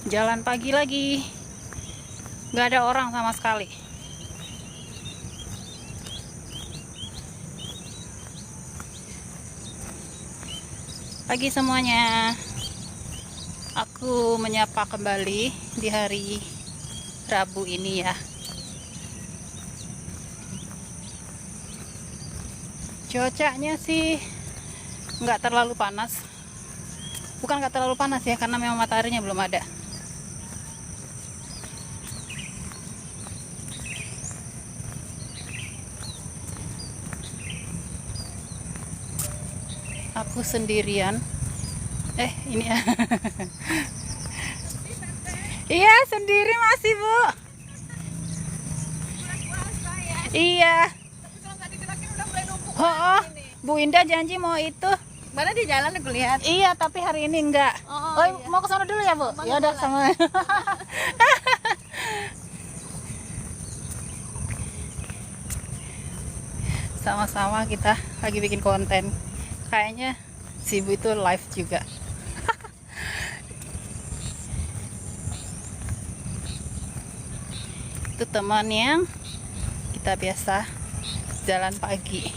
Jalan pagi lagi, nggak ada orang sama sekali. Pagi semuanya, aku menyapa kembali di hari Rabu ini ya. Cuacanya sih nggak terlalu panas. Bukan nggak terlalu panas ya, karena memang mataharinya belum ada. Aku sendirian. Ini ya. Iya, sendiri masih, Bu. Iya. Oh, Bu Indah janji mau itu. Mana di jalan aku lihat. Iya, tapi hari ini enggak. Oh, iya. Mau ke sana dulu ya, Bu? Ya udah sama. Sama-sama kita lagi bikin konten. Kayaknya si Bu itu live juga. Itu teman yang kita biasa jalan pagi.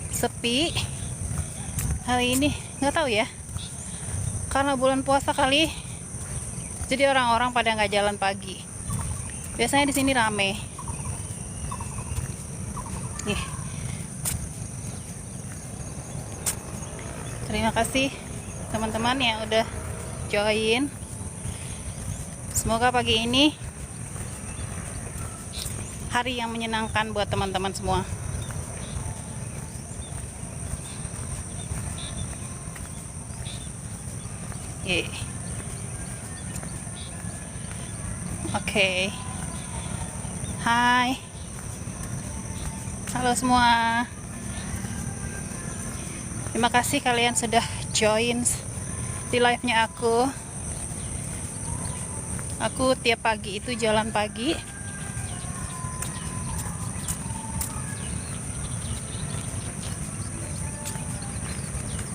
Sepi hari ini, nggak tahu ya, karena bulan puasa kali, jadi orang-orang pada nggak jalan pagi. Biasanya di sini rame. Nih, terima kasih teman-teman yang udah join. Semoga pagi ini hari yang menyenangkan buat teman-teman semua. Oke. Hai. Halo semua. Terima kasih kalian sudah join di live-nya aku. Aku tiap pagi itu jalan pagi.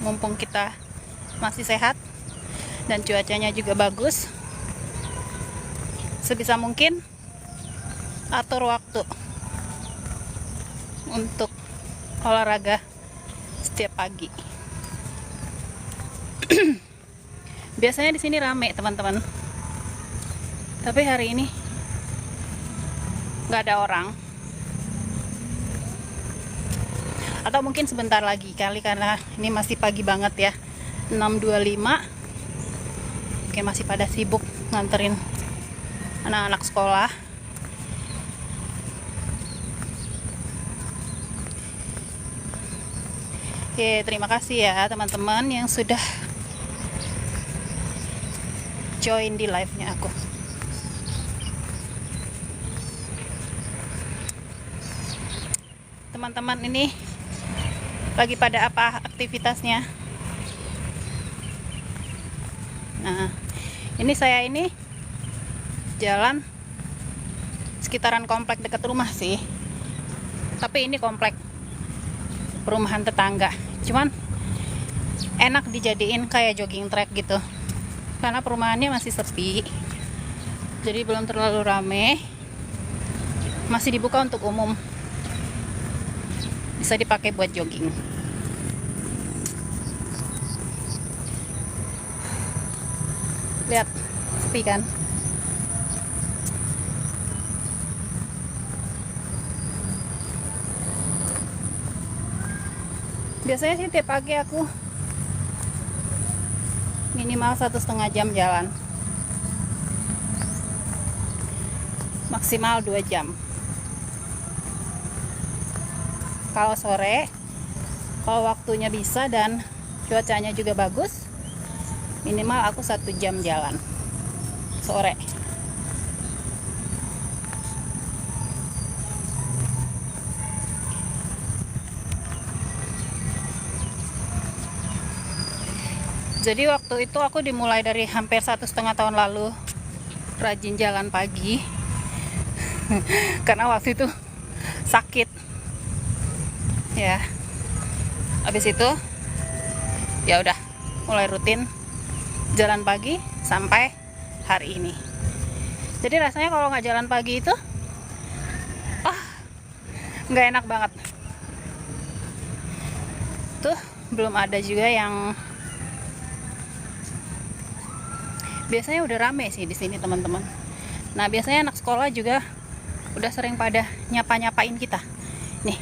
Mumpung kita masih sehat dan cuacanya juga bagus, sebisa mungkin atur waktu untuk olahraga setiap pagi. Biasanya di sini rame teman-teman, tapi hari ini nggak ada orang, atau mungkin sebentar lagi kali, karena ini masih pagi banget ya, 6.25. Oke, masih pada sibuk nganterin anak-anak sekolah. Oke, terima kasih ya teman-teman yang sudah join di live-nya aku. Teman-teman ini lagi pada apa aktivitasnya? Nah, ini saya ini jalan sekitaran komplek dekat rumah sih. Tapi ini komplek perumahan tetangga. Cuman enak dijadiin kayak jogging track gitu. Karena perumahannya masih sepi. Jadi belum terlalu rame. Masih dibuka untuk umum. Bisa dipakai buat jogging. Lihat, sepi kan? Biasanya sih tiap pagi aku minimal 1,5 jam jalan, maksimal 2 jam. Kalau sore, kalau waktunya bisa dan cuacanya juga bagus, minimal aku 1 jam jalan sore. Jadi waktu itu aku dimulai dari hampir 1,5 tahun lalu rajin jalan pagi. Karena waktu itu sakit ya. Habis itu ya udah mulai rutin jalan pagi sampai hari ini. Jadi rasanya kalau nggak jalan pagi itu nggak enak banget. Tuh belum ada juga yang biasanya udah rame sih di sini teman-teman. Nah biasanya anak sekolah juga udah sering pada nyapa-nyapain kita. Nih,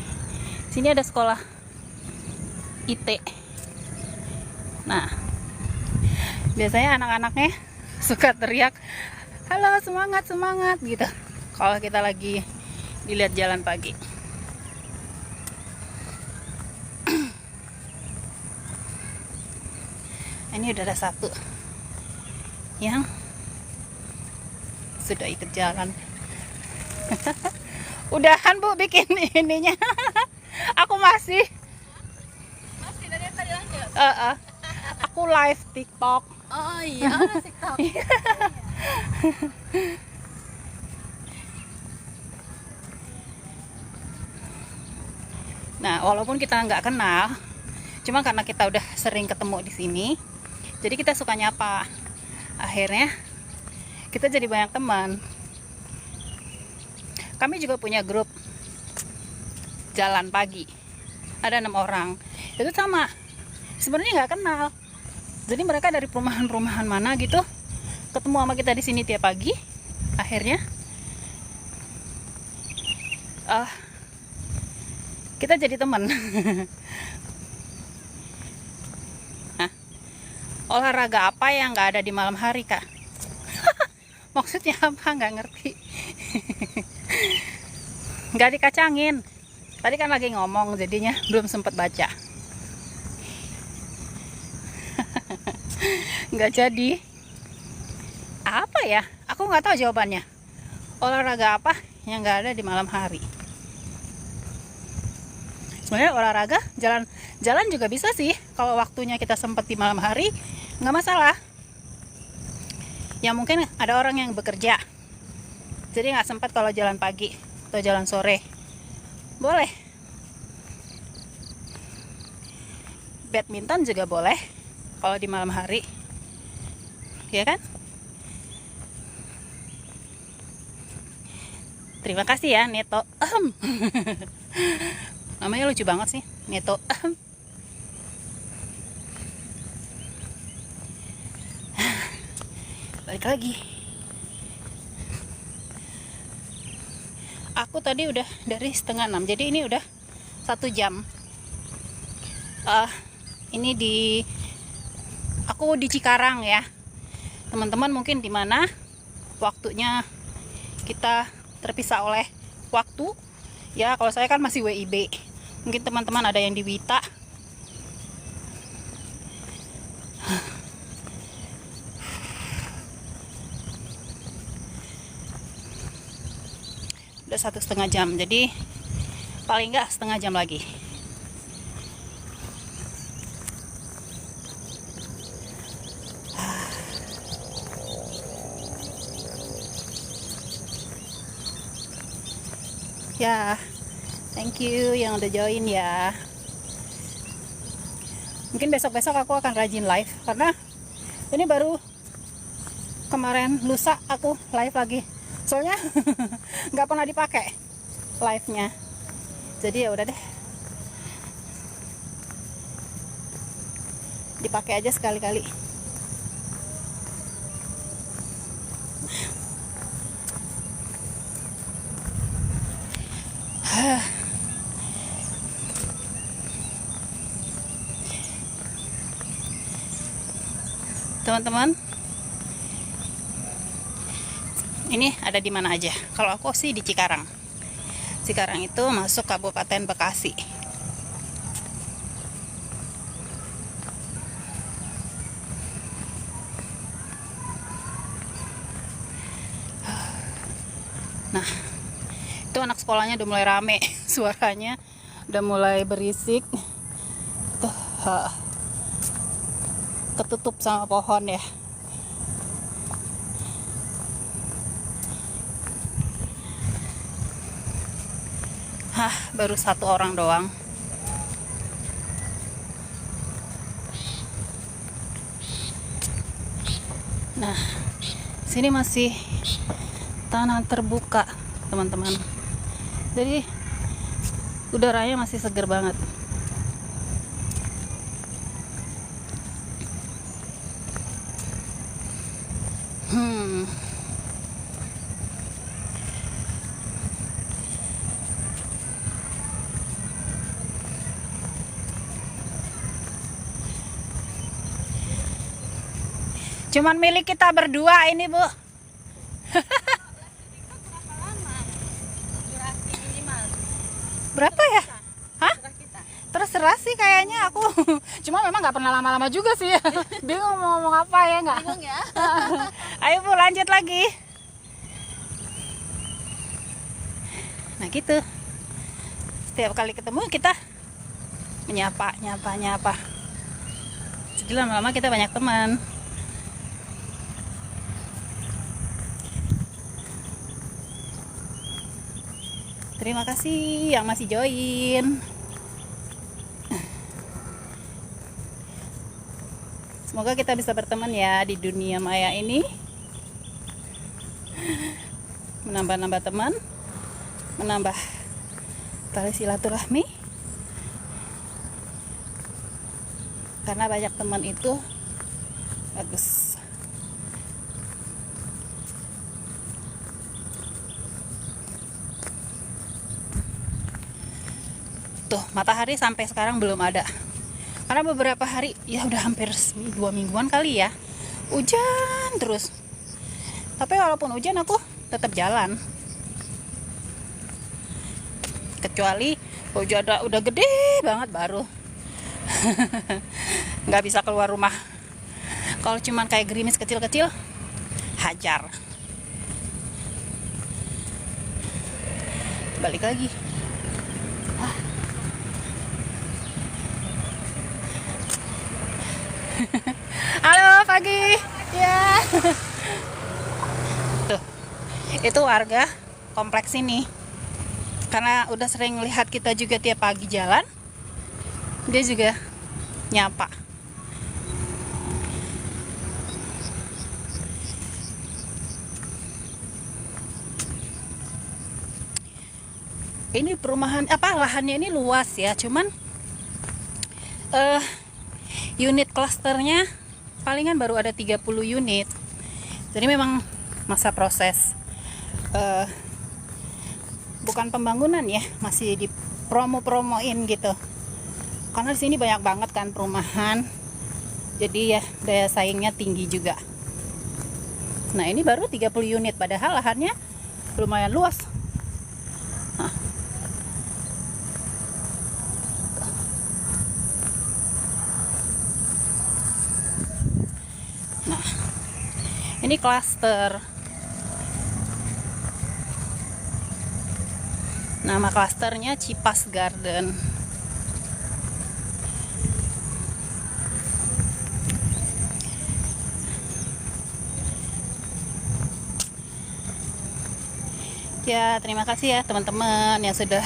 sini ada sekolah IT. Nah, biasanya anak-anaknya suka teriak, "Halo, semangat, semangat," gitu. Kalau kita lagi dilihat jalan pagi. Ini udah ada satu yang sudah ikut jalan. Udahan Bu bikin ininya. Aku masih dari tadi lanjut. Aku live TikTok. Oh iya, TikTok. Nah, walaupun kita nggak kenal, cuma karena kita udah sering ketemu di sini, jadi kita suka nyapa. Akhirnya kita jadi banyak teman. Kami juga punya grup jalan pagi, ada 6 orang. Itu sama, sebenarnya nggak kenal. Jadi mereka dari perumahan-perumahan mana gitu, ketemu sama kita di sini tiap pagi. Akhirnya kita jadi teman. Nah, olahraga apa yang nggak ada di malam hari, Kak? Maksudnya apa? Nggak ngerti. Nggak dikacangin. Tadi kan lagi ngomong, jadinya belum sempat baca. Nggak jadi. Apa ya? Aku nggak tahu jawabannya. Olahraga apa yang nggak ada di malam hari? Sebenarnya olahraga, jalan juga bisa sih. Kalau waktunya kita sempat di malam hari, nggak masalah. Ya mungkin ada orang yang bekerja, jadi nggak sempat kalau jalan pagi atau jalan sore. Boleh. Badminton juga boleh kalau di malam hari, ya kan? Terima kasih ya Neto. Namanya lucu banget sih, Neto. Balik lagi. Aku tadi udah dari 5:30, jadi ini udah 1 jam. Ini aku di Cikarang ya. Teman-teman mungkin di mana waktunya kita terpisah oleh waktu. Ya kalau saya kan masih WIB. Mungkin teman-teman ada yang di Wita. Udah 1,5 jam, jadi paling nggak setengah jam lagi. Ya, thank you yang udah join ya. Mungkin besok-besok aku akan rajin live, karena ini baru kemarin lusa aku live lagi. Soalnya nggak pernah dipakai live-nya, jadi ya udah deh, dipakai aja sekali-kali. Teman-teman, ini ada di mana aja? Kalau aku sih di Cikarang. Cikarang itu masuk Kabupaten Bekasi. Nah, itu anak sekolahnya udah mulai rame, suaranya udah mulai berisik. Tuh, ketutup sama pohon ya. Baru 1 orang doang. Nah, sini masih tanah terbuka, teman-teman. Jadi udaranya masih segar banget. Cuman milik kita berdua ini, Bu. Durasi minimal. Berapa ya? Hah? Terserah kita. Terserah sih kayaknya aku. Cuma memang nggak pernah lama-lama juga sih. Bingung mau ngomong apa ya nggak? Bingung ya? Ayo Bu, lanjut lagi. Nah gitu. Setiap kali ketemu kita menyapa. Jadi lama-lama kita banyak teman. Terima kasih yang masih join. Semoga kita bisa berteman ya di dunia maya ini. Menambah-nambah teman, menambah tali silaturahmi. Karena banyak teman itu bagus. Tuh, matahari sampai sekarang belum ada. Karena beberapa hari, ya udah hampir 2 mingguan kali ya, hujan terus. Tapi walaupun hujan aku tetap jalan. Kecuali hujan udah gede banget baru nggak bisa keluar rumah. Kalau cuman kayak gerimis kecil-kecil, hajar. Balik lagi. Halo, pagi. Ya. Tuh. Itu warga kompleks ini. Karena udah sering lihat kita juga tiap pagi jalan. Dia juga nyapa. Ini perumahan lahannya ini luas ya, cuman unit klasternya palingan baru ada 30 unit. Jadi memang masa proses, bukan pembangunan ya, masih di promoin gitu. Karena di sini banyak banget kan perumahan. Jadi ya daya saingnya tinggi juga. Nah, ini baru 30 unit padahal lahannya lumayan luas. Nah, ini klaster. Nama klasternya Cipas Garden. Ya, terima kasih ya teman-teman yang sudah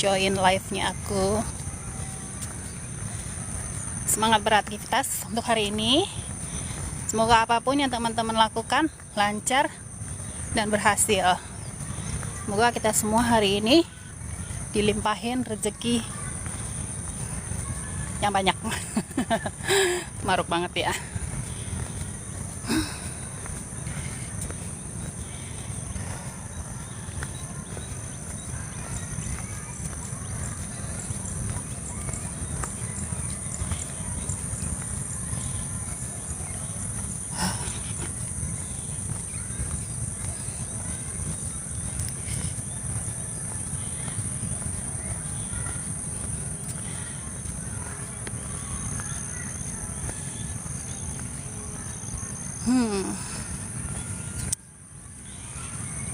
join live-nya aku. Semangat beraktivitas untuk hari ini. Semoga apapun yang teman-teman lakukan lancar dan berhasil. Semoga kita semua hari ini dilimpahin rezeki yang banyak. Maruk banget ya.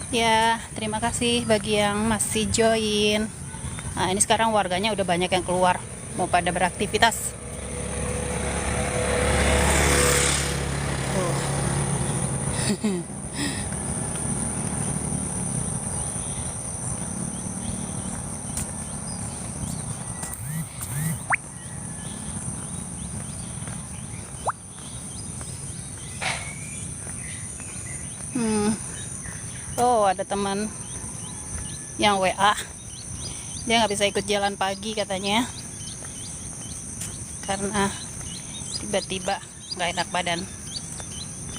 Ya, terima kasih bagi yang masih join. Nah, ini sekarang warganya udah banyak yang keluar, mau pada beraktivitas. Hmm. Oh, ada teman yang WA. Dia nggak bisa ikut jalan pagi katanya. Karena tiba-tiba nggak enak badan.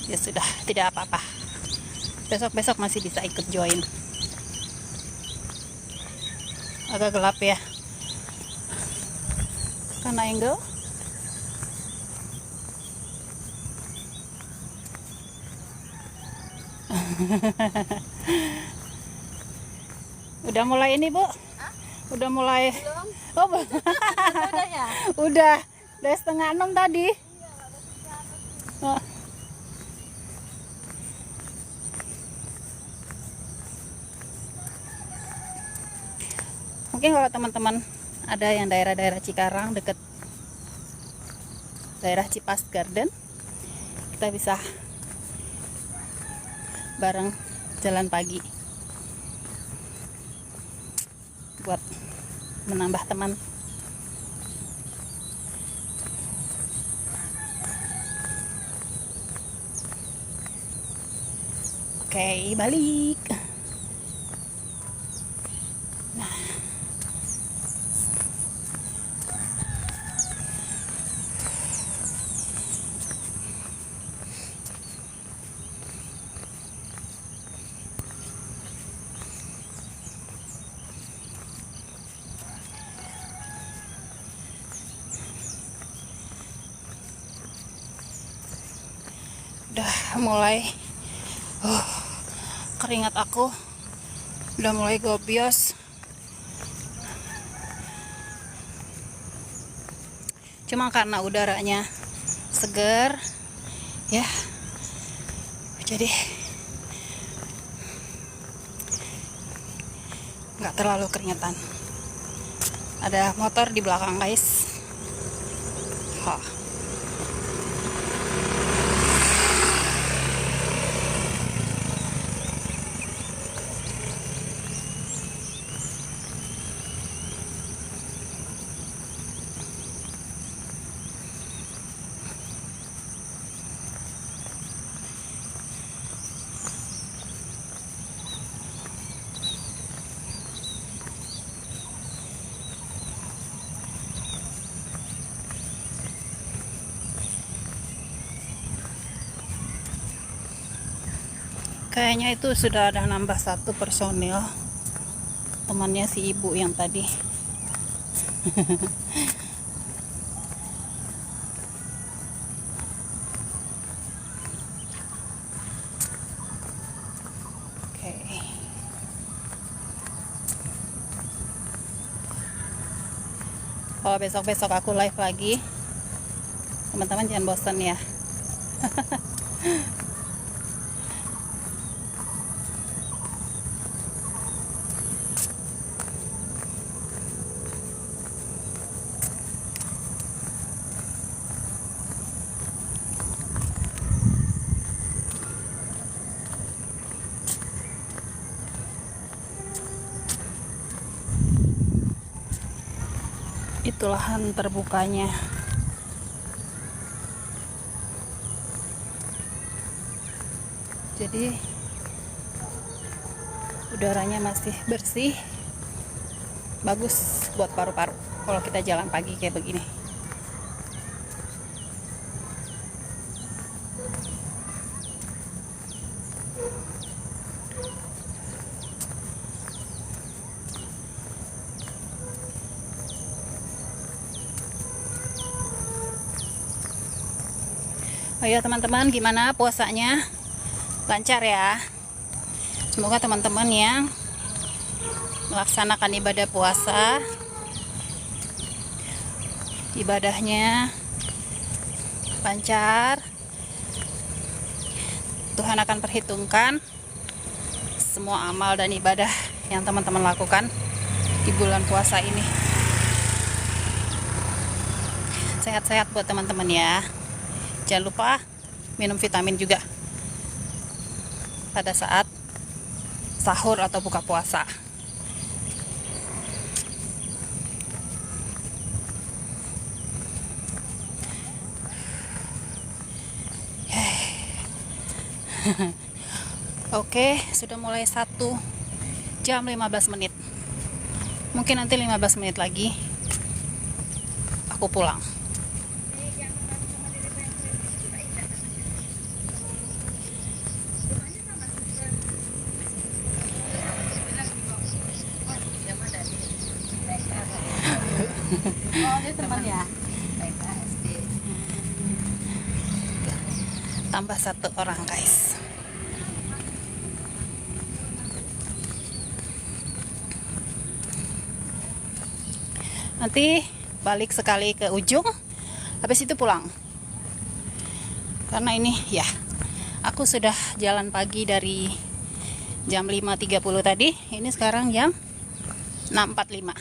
Ya sudah, tidak apa-apa. Besok-besok masih bisa ikut join. Agak gelap ya. Karena angle. Udah mulai ini, Bu? Udah mulai. Belum? Oh, Udah ya? udah. Udah 5:30 tadi. Oh. Mungkin kalau teman-teman ada yang daerah-daerah Cikarang deket daerah Cipas Garden, kita bisa bareng jalan pagi buat menambah teman. Oke, balik. Udah mulai keringat aku udah mulai gobios. Cuma karena udaranya segar ya, jadi nggak terlalu keringetan. Ada motor di belakang, guys. Kayaknya itu sudah ada nambah 1 personil, temannya si ibu yang tadi. Oke. Kalau besok-besok aku live lagi, teman-teman jangan bosan ya. Itu lahan terbukanya. Jadi udaranya masih bersih, bagus buat paru-paru kalau kita jalan pagi kayak begini. Ayo teman-teman, gimana puasanya? Lancar ya? Semoga teman-teman yang melaksanakan ibadah puasa, ibadahnya lancar. Tuhan akan perhitungkan semua amal dan ibadah yang teman-teman lakukan di bulan puasa ini. Sehat-sehat buat teman-teman ya. Jangan lupa minum vitamin juga pada saat sahur atau buka puasa. Oke, sudah mulai 1 jam 15 menit. Mungkin nanti 15 menit lagi aku pulang. Oh, dia teman ya. Tambah 1 orang, guys. Nanti balik sekali ke ujung, habis itu pulang. Karena ini ya, aku sudah jalan pagi dari jam 5.30 tadi. Ini sekarang jam 6.45.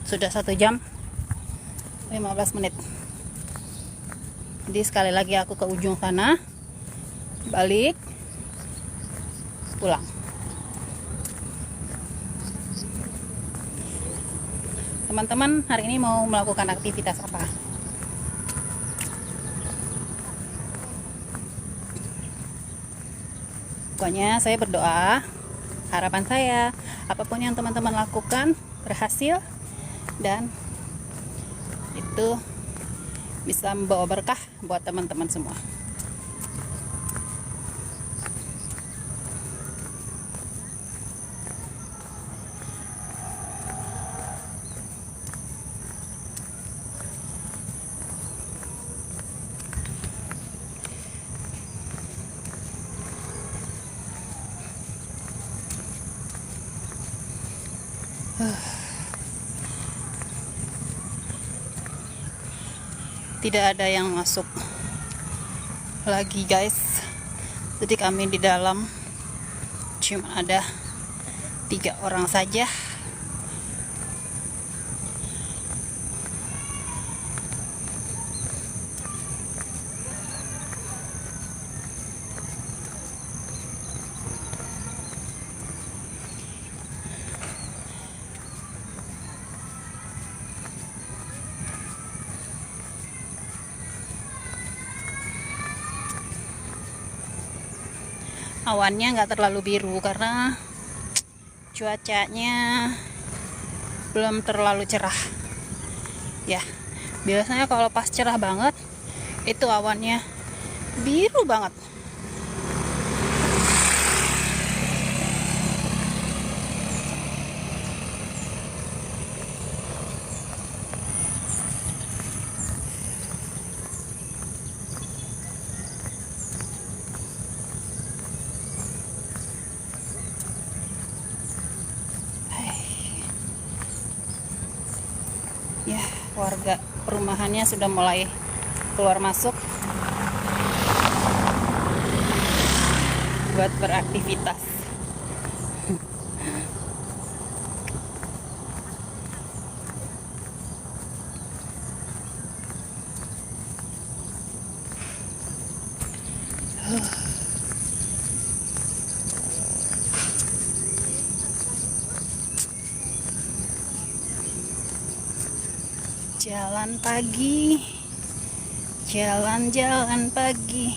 Sudah 1 jam 15 menit. Jadi sekali lagi aku ke ujung sana, balik, pulang. Teman-teman hari ini mau melakukan aktivitas apa? Pokoknya saya berdoa, harapan saya apapun yang teman-teman lakukan berhasil dan itu bisa membawa berkah buat teman-teman semua. Tidak ada yang masuk lagi, guys. Jadi kami di dalam cuma ada 3 orang saja. Awannya nggak terlalu biru karena cuacanya belum terlalu cerah ya. Biasanya kalau pas cerah banget itu awannya biru banget. Ya, warga perumahannya sudah mulai keluar masuk buat beraktivitas. Jalan pagi, jalan-jalan pagi.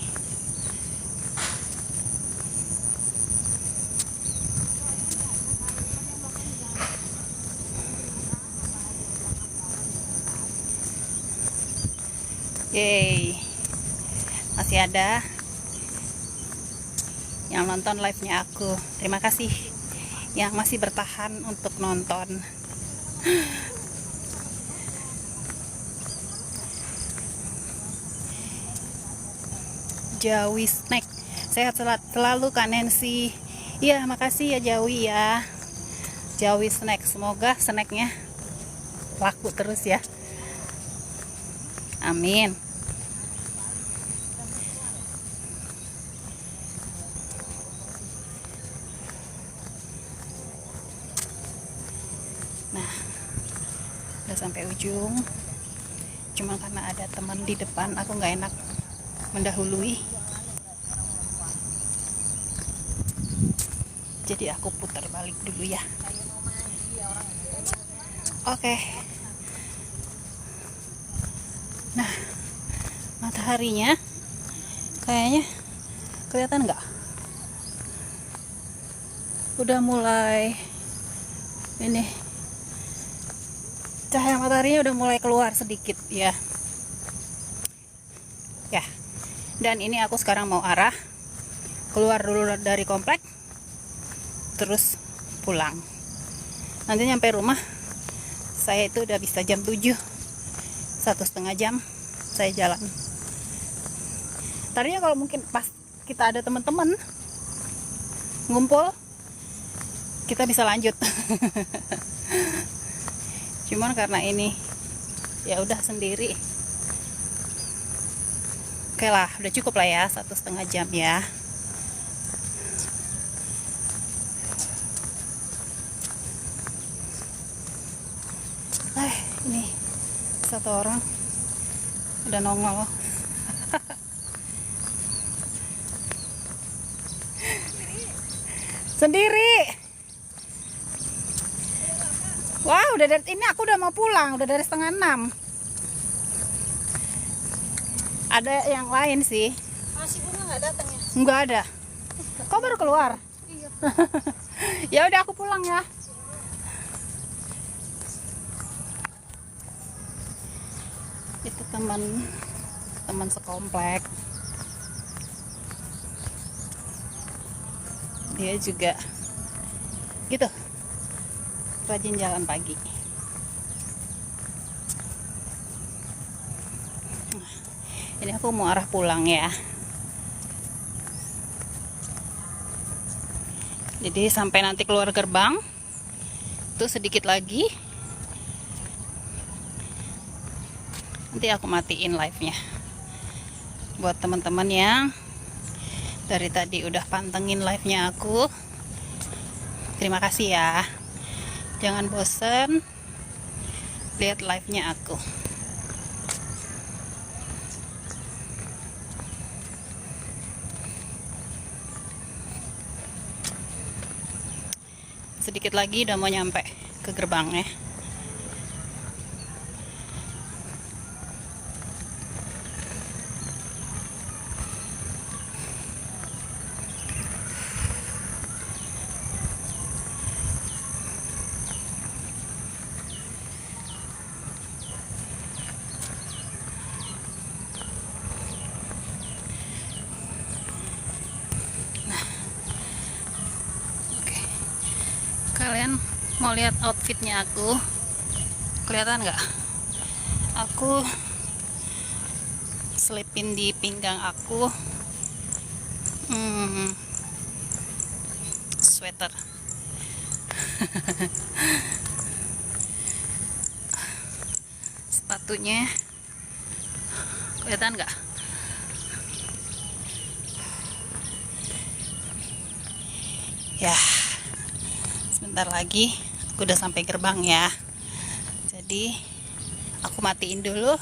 Yeay, masih ada yang nonton live-nya aku. Terima kasih yang masih bertahan untuk nonton. Jawi snack, sehat selalu Kak Nancy. Iya, makasih ya Jawi ya. Jawi snack, semoga snacknya laku terus ya. Amin. Nah, udah sampai ujung. Cuma karena ada teman di depan, aku nggak enak mendahului. Jadi aku putar balik dulu ya. Oke. Nah, mataharinya kayaknya kelihatan nggak? udah mulai ini, cahaya mataharinya udah mulai keluar sedikit ya. Ya, dan ini aku sekarang mau arah keluar dulu dari komplek, terus pulang. Nanti nyampe rumah saya itu udah bisa jam 7, 1,5 jam saya jalan. Tadinya kalau mungkin pas kita ada teman-teman ngumpul, kita bisa lanjut. Cuman karena ini ya udah sendiri, oke lah, udah cukup lah ya, 1,5 jam ya. Ini satu orang udah nongol. Sendiri. Wah, udah dari ini aku udah mau pulang, udah dari 5:30. Ada yang lain sih. Masih bunga nggak datang ya? Nggak ada. Kau baru keluar? Iya. Ya udah aku pulang ya. Itu teman sekomplek. Dia juga gitu, rajin jalan pagi. Ini aku mau arah pulang ya. Jadi sampai nanti keluar gerbang itu sedikit lagi, nanti aku matiin live-nya. Buat teman-teman yang dari tadi udah pantengin live-nya aku, terima kasih ya. Jangan bosen lihat live-nya aku. Sedikit lagi udah mau nyampe ke gerbangnya. Kalian mau lihat outfitnya aku? Kelihatan nggak? Aku selipin di pinggang aku sweater. Sepatunya kelihatan nggak? Ya, sebentar lagi aku udah sampai gerbang ya. Jadi aku matiin dulu.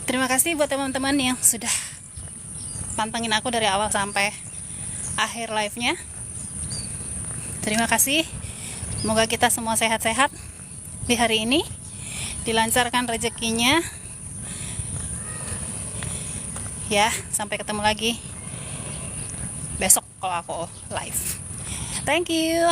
Terima kasih buat teman-teman yang sudah pantengin aku dari awal sampai akhir live-nya. Terima kasih. Semoga kita semua sehat-sehat di hari ini, dilancarkan rezekinya. Ya, sampai ketemu lagi besok kalau aku live. Thank you.